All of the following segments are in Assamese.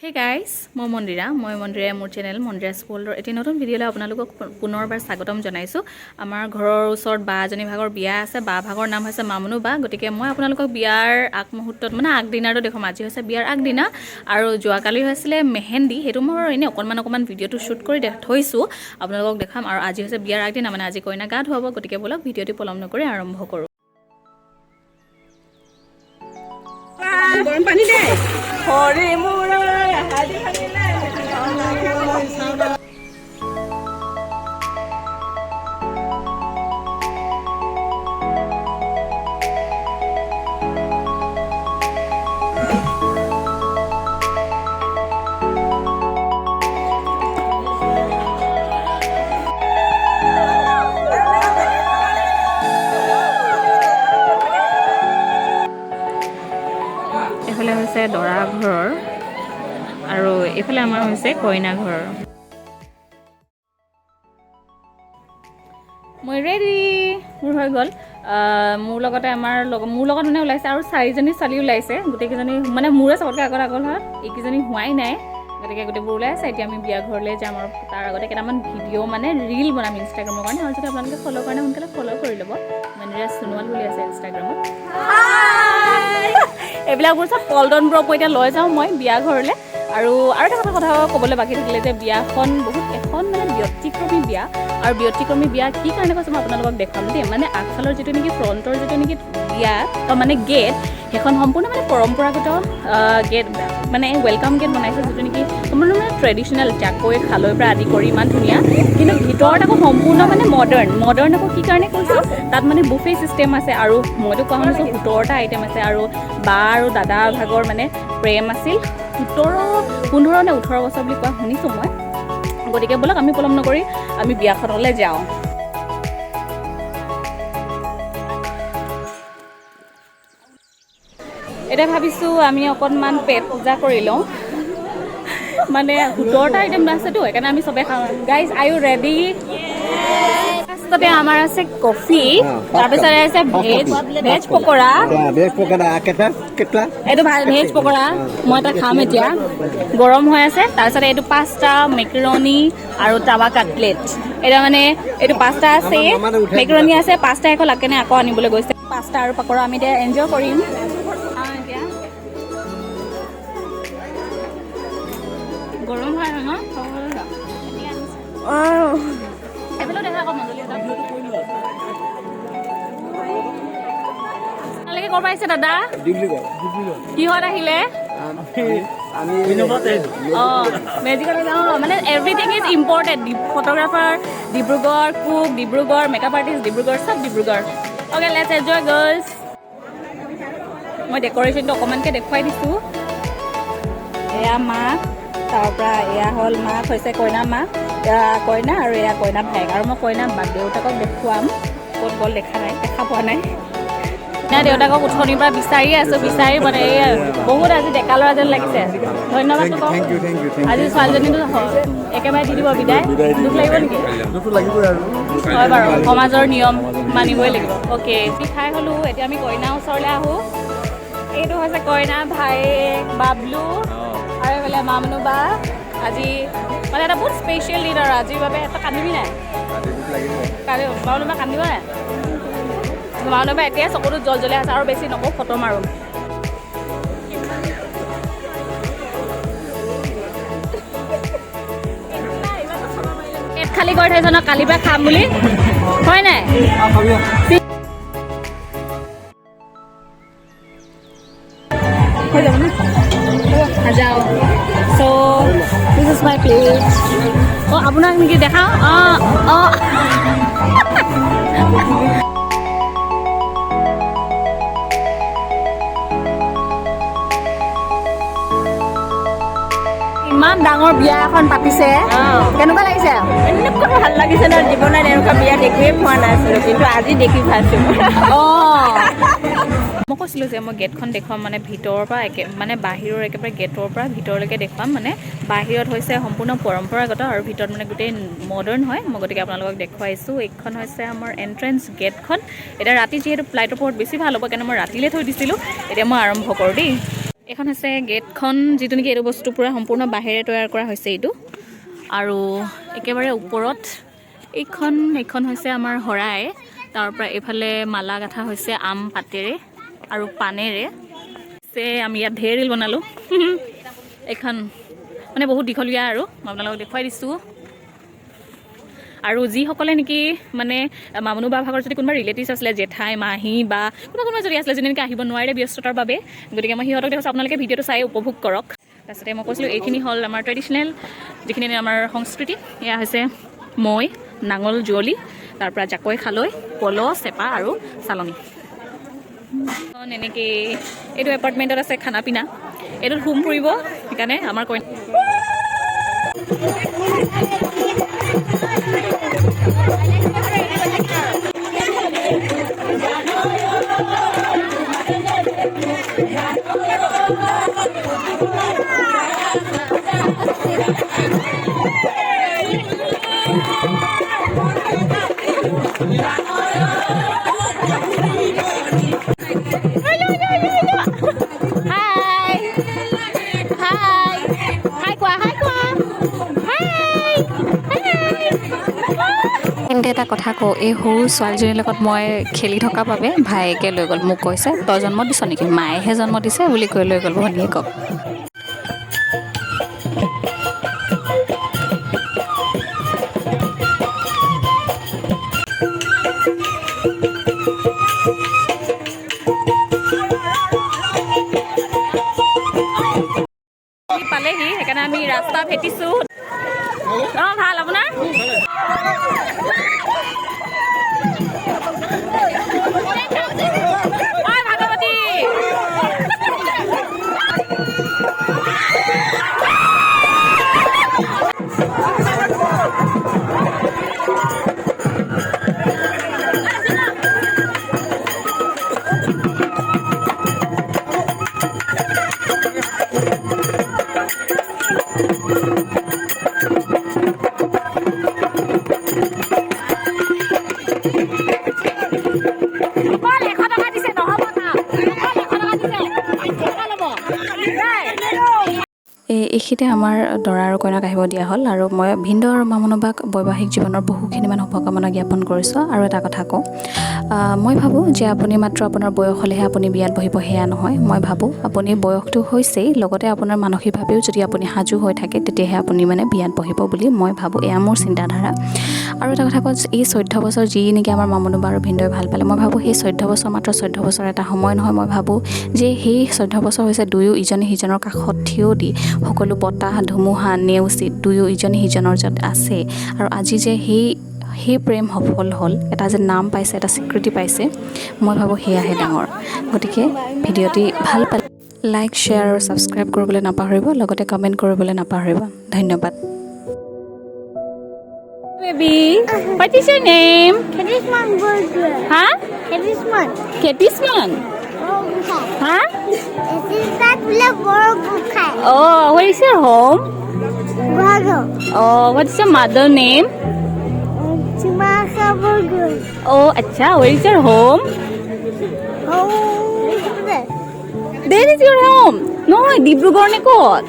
Hey guys, মই মন্দিৰা মোৰ চেনেল মন্দিৰাছ ৱৰ্ল্ডৰ এটি নতুন ভিডিঅ'লৈ আপোনালোকক পুনৰবাৰ স্বাগতম জনাইছোঁ। আমাৰ ঘৰৰ ওচৰত বা এজনী ভাগৰ বিয়া আছে। বা ভাগৰ নাম হৈছে মামুনু বা। গতিকে মই আপোনালোকক বিয়াৰ আগমুহূৰ্তত মানে আগদিনাৰটো দেখুৱাম। আজি হৈছে বিয়াৰ আগদিনা আৰু যোৱাকালি হৈছিলে মেহেন্দি। সেইটো মই এনে অকণমান ভিডিঅ'টো শ্বুট কৰি থৈছোঁ, আপোনালোকক দেখাম। আৰু আজি হৈছে বিয়াৰ আগদিনা, মানে আজি কইনা গা ধুৱাব। গতিকে বলক ভিডিঅ'টো পলম নকৰি আৰম্ভ কৰোঁ। গৰম পানী দে হৰি এইফালে হৈছে দৰা ঘৰৰ আৰু এইফালে আমাৰ হৈছে কইনা ঘৰৰ। মই ৰেডি, মোৰ হৈ গ'ল। মোৰ লগতে মোৰ লগত মানে ওলাইছে আৰু 4জনী ছোৱালী ওলাইছে। গোটেইকেইজনী মানে মোৰে চবতকৈ আগত হয়, এইকেইজনী হোৱাই নাই। গতিকে গোটেইবোৰ ওলাই আছে। এতিয়া আমি বিয়া ঘৰলৈ যাম আৰু তাৰ আগতে কেইটামান ভিডিঅ' মানে ৰীল বনাম ইনষ্টাগ্ৰামৰ কাৰণে। আৰু যদি আপোনালোকে ফ'ল' কাৰণে সোনকালে ফ'ল' কৰি ল'ব। মন্দিৰা সোণোৱাল বুলি আছে ইনষ্টাগ্ৰামত। এইবিলাকবোৰ চব পল্টন ব্ৰক এতিয়া লৈ যাওঁ মই বিয়া ঘৰলৈ। আৰু এটা কথা ক'বলৈ বাকী থাকিলে যে বিয়াখন এখন মানে ব্যতিক্ৰমী বিয়া। আৰু ব্যতিক্ৰমী বিয়া কি কাৰণে কৈছোঁ মই আপোনালোকক দেখাম দেই। মানে আগফালৰ যিটো নেকি ফ্ৰণ্টৰ যিটো নেকি বিয়া মানে গেট, সেইখন সম্পূৰ্ণ মানে পৰম্পৰাগত গেট, মানে ৱেলকাম গেট বনাইছে, যিটো নেকি সম্পূৰ্ণ মানে ট্ৰেডিশ্যনেল, জাকৈ খালৈৰ পৰা আদি কৰি ইমান ধুনীয়া। কিন্তু ভিতৰত আকৌ সম্পূৰ্ণ মানে মডাৰ্ণ আকৌ কি কাৰণে কৈছোঁ, তাত মানে বুফে ছিষ্টেম আছে। আৰু মইতো কোৱা শুনিছোঁ 17টা আইটেম আছে। আৰু বা আৰু দাদা ভাগৰ মানে প্ৰেম আছিল 15 নে 18 বছৰ বুলি কোৱা শুনিছোঁ মই। গতিকে ব'লক আমি পলম নকৰি আমি বিয়াখনলৈ যাওঁ। এতিয়া ভাবিছোঁ আমি অকণমান পেট পূজা কৰি লওঁ। মানে 17টা আইটেম আছেতো, সেইকাৰণে আমি চবেই খাওঁ। Guys, are you ready? ফাৰ্ষ্টতে আমাৰ আছে কফি, তাৰপিছতে আছে ভেজ পকৰা। এইটো ভেজ পকৰা মই এটা খাম এতিয়া, গৰম হৈ আছে। তাৰপিছতে এইটো পাস্তা, মেকাৰণি আৰু টাৱা কাটলেট। এতিয়া মানে এইটো পাস্তা আছে, মেকাৰণি আছে, পাস্তা আকৌ লাগেনে আকৌ আনিবলৈ গৈছে। পাস্তা আৰু পকৰা আমি এতিয়া এনজয় কৰিম। এতিয়া গৰম হয় ন? এইফালেও দেখা আকৌ মজলি আপোনালোকে ক'ৰ পৰা আহিছে দাদা? কিহত আহিলে? মেজিকত মানে everything is important. Photographer Dibrugarh, cook Dibrugarh, makeup artist Dibrugarh, চব Dibrugarh. Okay, let's enjoy girls. মই ডেক'ৰেশ্যনটো অকণমানকৈ দেখুৱাই দিছোঁ। এয়া মাক, তাৰপৰা এয়া হ'ল মাক, হৈছে কইনা মাক, এয়া কইনা আৰু এয়া কইনা ভাইক। আৰু মই কইনা দেউতাকক দেখুৱাম, ক'ত গ'ল দেখা পোৱা নাই। দেউতাকক উঠনিৰ পৰা বিচাৰি আছোঁ, মানে এই বহুত আজি ডেকা ল'ৰা যেন লাগিছে। ধন্যবাদ কওক। আজি ছোৱালীজনীটো একেবাৰে দি দিব বিদায়। দুখ লাগিব নেকি? হয় বাৰু, সমাজৰ নিয়ম মানিবই লাগিব। অ'কে, খাই হ'লোঁ। এতিয়া আমি কইনাৰ ওচৰলৈ আহোঁ। এইটো হৈছে কইনা ভাইক বাবলু আৰু এইফালে মামুনু বা। আজি মানে এটা বহুত স্পেচিয়েল দিন আৰু আজিৰ বাবে। এটা কান্দিবি নাই? মামুনু বা কান্দিব নাই? মামুনু বা এতিয়াই চকুটো জ্বলাই আছে। আৰু বেছি নকওঁ, ফটো মাৰোঁ। পেট খালী কৰি থৈছে ন, কালিৰ পৰা খাম বুলি, হয় নাই? যাওঁ। চ' দিছ ইজ মাই প্লেট। অঁ, আপোনাক নেকি দেখাওঁ? অঁ ইমান ডাঙৰ বিয়া এখন পাতিছে, কেনেকুৱা লাগিছে? এনেকুৱা ভাল লাগিছে ন, জীৱনত এনেকুৱা বিয়া দেখিয়ে পোৱা নাছিলোঁ, কিন্তু আজি দেখি পাইছোঁ। মই কৈছিলোঁ যে মই গেটখন দেখুৱাম, মানে ভিতৰৰ পৰা মানে বাহিৰৰ একেবাৰে গেটৰ পৰা ভিতৰলৈকে দেখুৱাম। মানে বাহিৰত হৈছে সম্পূৰ্ণ পৰম্পৰাগত আৰু ভিতৰত মানে গোটেই মডাৰ্ণ হয়। মই গতিকে আপোনালোকক দেখুৱাইছোঁ। এইখন হৈছে আমাৰ এণ্ট্ৰেঞ্চ গেটখন। এতিয়া ৰাতি যিহেতু লাইটৰ পোহৰত বেছি ভাল হ'ব, কাৰণে মই ৰাতিলৈ থৈ দিছিলোঁ। এতিয়া মই আৰম্ভ কৰোঁ দেই। এখন হৈছে গেটখন, যিটো নেকি এইটো বস্তু পূৰা সম্পূৰ্ণ বাঁহেৰে তৈয়াৰ কৰা হৈছে এইটো। আৰু একেবাৰে ওপৰত এইখন হৈছে আমাৰ শৰাই। তাৰ পৰা এইফালে মালা গাঁঠা হৈছে আম পাতেৰে আৰু পানেৰে। আমি ইয়াত ঢেৰ ৰিল বনালোঁ। এইখন মানে বহুত দীঘলীয়া আৰু মই আপোনালোকক দেখুৱাই দিছোঁ। আৰু যিসকলে নেকি মানে মামনু বা ভাগৰ যদি কোনোবা ৰিলেটিভছ আছিলে, জেঠাই মাহী বা কোনোবা যদি আছিলে যেনেকৈ আহিব নোৱাৰে ব্যস্ততাৰ বাবে, গতিকে মই সিহঁতক দেখোঁ আপোনালোকে ভিডিঅ'টো চাই উপভোগ কৰক। তাৰপিছতে মই কৈছিলোঁ এইখিনি হ'ল আমাৰ ট্ৰেডিশ্যনেল যিখিনি আমাৰ সংস্কৃতি। এয়া হৈছে মৈ, নাঙল যুঁৱলি, তাৰপৰা জাকৈ খালৈ, পল, চেপা আৰু চালনী। এনেকৈ এইটো এপাৰ্টমেণ্টত আছে খানা পিনা। এইটোত হোম ফুৰিব, সেইকাৰণে আমাৰ কইনা কিন্তু এটা কথা কওঁ, এই সৰু ছোৱালীজনীৰ লগত মই খেলি থকা বাবে ভায়েকে লৈ গ'ল। মোক কৈছে তই জন্ম দিছ নেকি? মায়েহে জন্ম দিছে বুলি কৈ লৈ গ'ল ভনীয়েকক। পালেহি, সেইকাৰণে আমি ৰাস্তা ভেটিছোঁ। অঁ ভাল, আপোনাৰ? ভাগৱতী এইখিনিতে আমাৰ দৰা আৰু কইনাক আহিব দিয়া হ'ল। আৰু মই ভিনদেউ আৰু মামনু বাক বৈবাহিক জীৱনৰ বহুখিনিমান শুভকামনা জ্ঞাপন কৰিছোঁ। আৰু এটা কথা কওঁ, মই ভাবোঁ যে আপুনি মাত্ৰ আপোনাৰ বয়স হ'লেহে আপুনি বিয়াত বহিব, সেয়া নহয়। মই ভাবোঁ আপুনি বয়সটো হৈছেই, লগতে আপোনাৰ মানসিকভাৱেও যদি আপুনি সাজু হৈ থাকে, তেতিয়াহে আপুনি মানে বিয়াত বহিব বুলি মই ভাবোঁ। এয়া মোৰ চিন্তাধাৰা। আৰু এটা কথা কওঁ, এই 14 বছৰ যি নেকি আমাৰ মামনু বা আৰু ভিনদেউৱে ভাল পালে, মই ভাবোঁ সেই 14 বছৰ মাত্ৰ 14 বছৰ এটা সময় নহয়। মই ভাবোঁ যে সেই 14 বছৰ হৈছে দুয়ো ইজনে সিজনৰ কাষত থিয় দি সকলো বতাহ ধুমুহা নেওচি দুয়ো ইজনে সিজনৰ য'ত আছে, আৰু আজি যে সেই প্ৰেম সফল হ'ল, এটা যে নাম পাইছে, এটা স্বীকৃতি পাইছে, মই ভাবোঁ সেয়াহে ডাঙৰ। গতিকে ভিডিঅ'টি ভাল পালে লাইক, শ্বেয়াৰ আৰু ছাবস্ক্ৰাইব কৰিবলৈ নাপাহৰিব, লগতে কমেণ্ট কৰিবলৈ নাপাহৰিব। ধন্যবাদ। Baby, what is your name? Ketisman burger. Huh? Ketisman. Ketisman. Huh? That will burger kai. Oh, where is your home? Burger. Oh, what is your mother name? Chimaka burger. Oh, acha, where is your home? Oh, there. There is your home. No, Dibrugarh ne kot?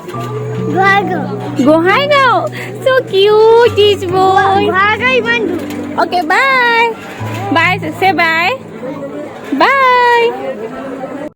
Burger. Gohaigao. So cute, this boy. Burger even do. Okay, bye. Bye, say bye. Bye.